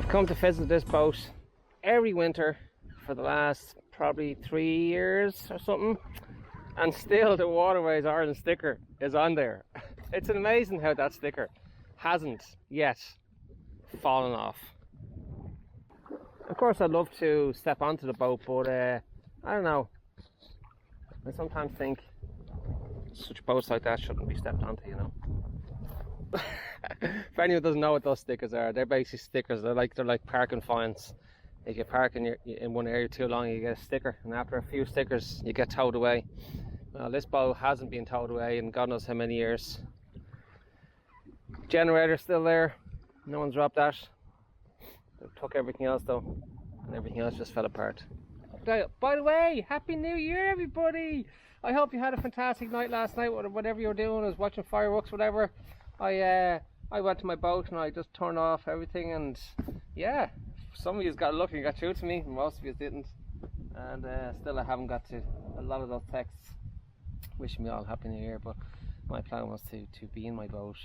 I've come to visit this boat every winter for the last probably 3 years or something, and still the Waterways Ireland sticker is on there. It's amazing how that sticker hasn't yet fallen off. Of course I'd love to step onto the boat, but I don't know, I sometimes think such boats like that shouldn't be stepped onto, you know. For anyone who doesn't know what those stickers are, they're basically stickers. They're like parking fines. If you park in one area too long, you get a sticker, and after a few stickers you get towed away. Well, this boat hasn't been towed away in God knows how many years. Generator's still there, no one's dropped that. They took everything else though, and everything else just fell apart. By the way, Happy New Year everybody! I hope you had a fantastic night last night, whatever you were doing. I was watching fireworks, whatever. I went to my boat and I just turned off everything, and yeah, some of you got lucky and got through to me, most of you didn't, and still I haven't got to a lot of those texts wishing me all Happy New Year. But my plan was to be in my boat,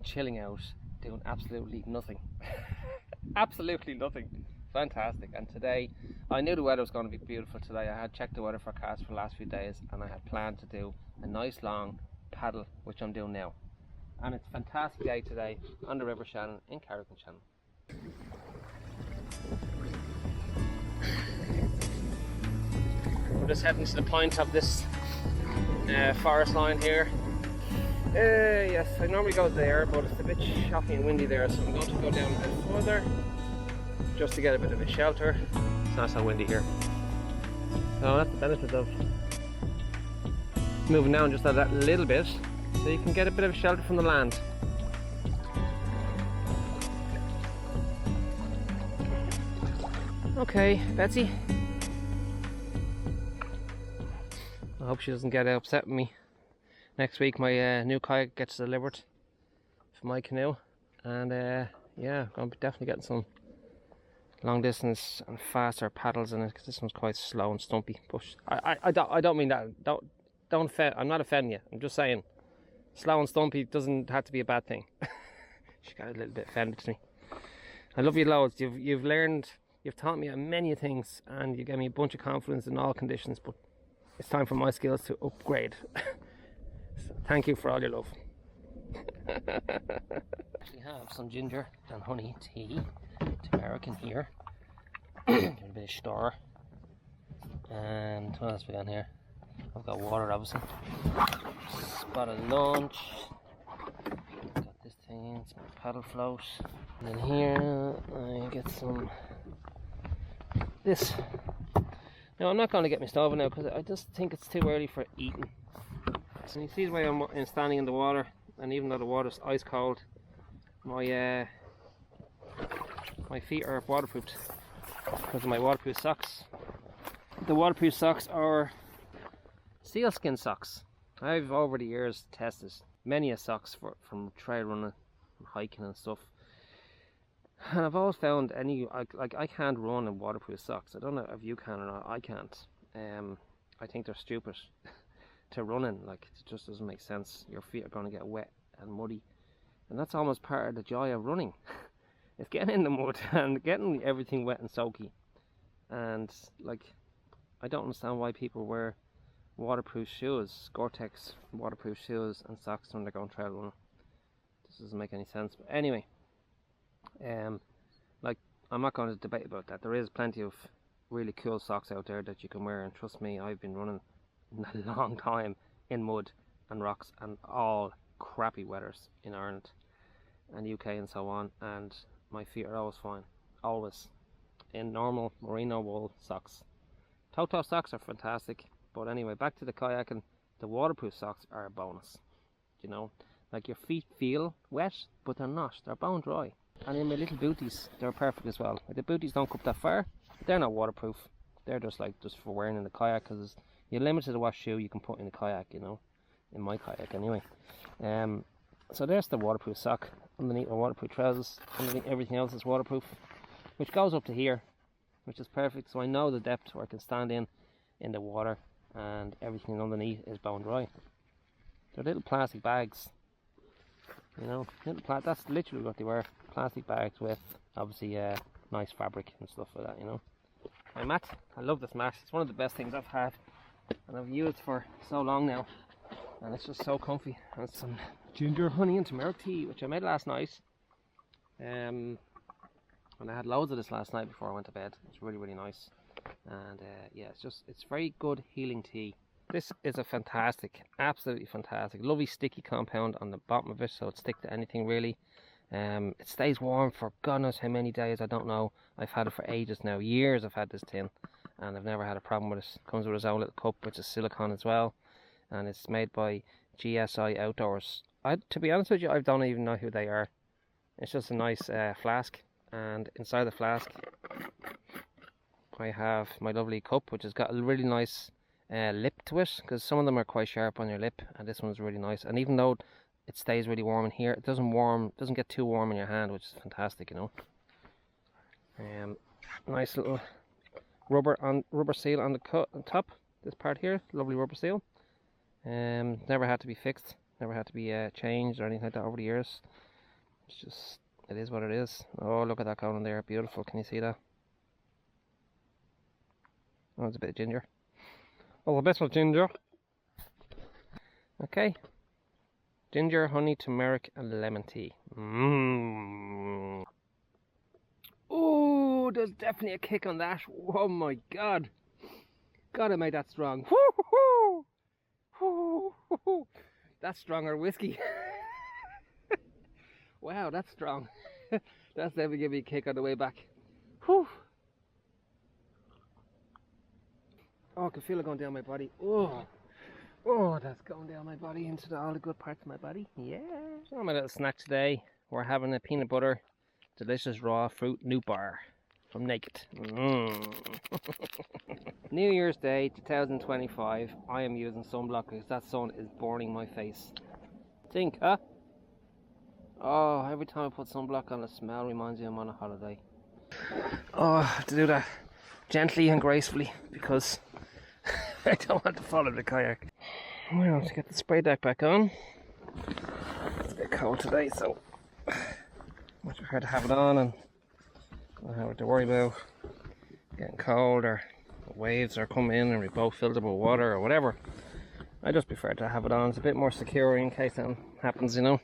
chilling out, doing absolutely nothing. Absolutely nothing. Fantastic. And today, I knew the weather was going to be beautiful today. I had checked the weather forecast for the last few days, and I had planned to do a nice long paddle, which I'm doing now. And it's a fantastic day today on the River Shannon in Kayaking, Shannon. We're just heading to the point of this forest line here. Yes, I normally go there, but it's a bit choppy and windy there, so I'm going to go down a bit further just to get a bit of a shelter. It's not so windy here. So that's the benefit of moving down just that little bit, so you can get a bit of a shelter from the land. Okay, Betsy. I hope she doesn't get upset with me. Next week my new kayak gets delivered for my canoe, and yeah, I'm going to be definitely getting some long distance and faster paddles in it, because this one's quite slow and stumpy. But I don't mean that. Don't offend. I'm not offending you. I'm just saying, slow and stumpy doesn't have to be a bad thing. She got a little bit offended to me. I love you loads. You've learned. You've taught me many things, and you gave me a bunch of confidence in all conditions. But it's time for my skills to upgrade. So thank you for all your love. We have some ginger and honey tea, turmeric in here, a bit of star, and what else we got in here? I've got water, obviously, spot of lunch, got this thing, some paddle float, and then here I get some this. Now I'm not going to get my stove now because I just think it's too early for eating. So you see the way I'm standing in the water, and even though the water's ice cold, my feet are waterproofed because of my waterproof socks. The waterproof socks are sealskin socks. I've over the years tested many a socks from trail running and hiking and stuff, and I've always found I can't run in waterproof socks. I don't know if you can or not. I can't. I think they're stupid to run in. Like, it just doesn't make sense. Your feet are going to get wet and muddy, and that's almost part of the joy of running. It's getting in the mud and getting everything wet and soaky. And like, I don't understand why people wear waterproof shoes, Gore-Tex waterproof shoes and socks when they're going trail running. This doesn't make any sense. But anyway, like, I'm not going to debate about that. There is plenty of really cool socks out there that you can wear, and trust me, I've been running a long time in mud and rocks and all crappy weathers in Ireland and UK and so on, and my feet are always fine, always, in normal merino wool socks. Toto socks are fantastic. But anyway, back to the kayaking. The waterproof socks are a bonus, you know. Like, your feet feel wet, but they're not, they're bone dry. And in my little booties, they're perfect as well. Like, the booties don't go up that far, they're not waterproof. They're just for wearing in the kayak, because you're limited to what shoe you can put in the kayak, you know, in my kayak anyway. So there's the waterproof sock underneath my waterproof trousers. Underneath everything else is waterproof, which goes up to here, which is perfect. So I know the depth where I can stand in the water, and everything underneath is bone dry. They're little plastic bags, you know, that's literally what they were. Plastic bags with obviously nice fabric and stuff like that, you know. My mat, I love this mat. It's one of the best things I've had, and I've used for so long now, and it's just so comfy. And some ginger, honey and turmeric tea, which I made last night. And I had loads of this last night before I went to bed. It's really, really nice. And yeah, it's very good healing tea. This is a fantastic, absolutely fantastic, lovely sticky compound on the bottom of it, so it sticks to anything really. It stays warm for God knows how many days, I don't know. I've had it for ages now, years I've had this tin, and I've never had a problem with it. It comes with its own little cup, which is silicone as well, and it's made by GSI Outdoors. To be honest with you, I don't even know who they are. It's just a nice flask, and inside the flask I have my lovely cup, which has got a really nice lip to it, because some of them are quite sharp on your lip, and this one's really nice. And even though it stays really warm in here, it doesn't get too warm in your hand, which is fantastic, you know. Nice little rubber seal on the top, this part here, lovely rubber seal. Never had to be fixed, never had to be changed or anything like that over the years. It's just, it is what it is. Oh, look at that going in there, beautiful. Can you see that? Oh, it's a bit of ginger. Well, the best was ginger. Okay. Ginger, honey, turmeric, and lemon tea. Mmm. Oh, there's definitely a kick on that. Oh my God. God, I made that strong. That's stronger whiskey. Wow, that's strong. That's definitely giving me a kick on the way back. Whew. Oh, I can feel it going down my body. Oh, that's going down my body into all the good parts of my body. Yeah. So my little snack today, we're having a peanut butter, delicious raw fruit nut bar from Naked. New Year's Day 2025. I am using sunblock because that sun is burning my face. Think, huh? Oh, every time I put sunblock on, the smell reminds me I'm on a holiday. Oh, I have to do that gently and gracefully because I don't want to follow the kayak. Well, to get the spray deck back on. It's a bit cold today, so much prefer to have it on and not have to worry about getting cold or waves are coming in and we both filled up with water or whatever. I just prefer to have it on. It's a bit more secure in case that happens, you know.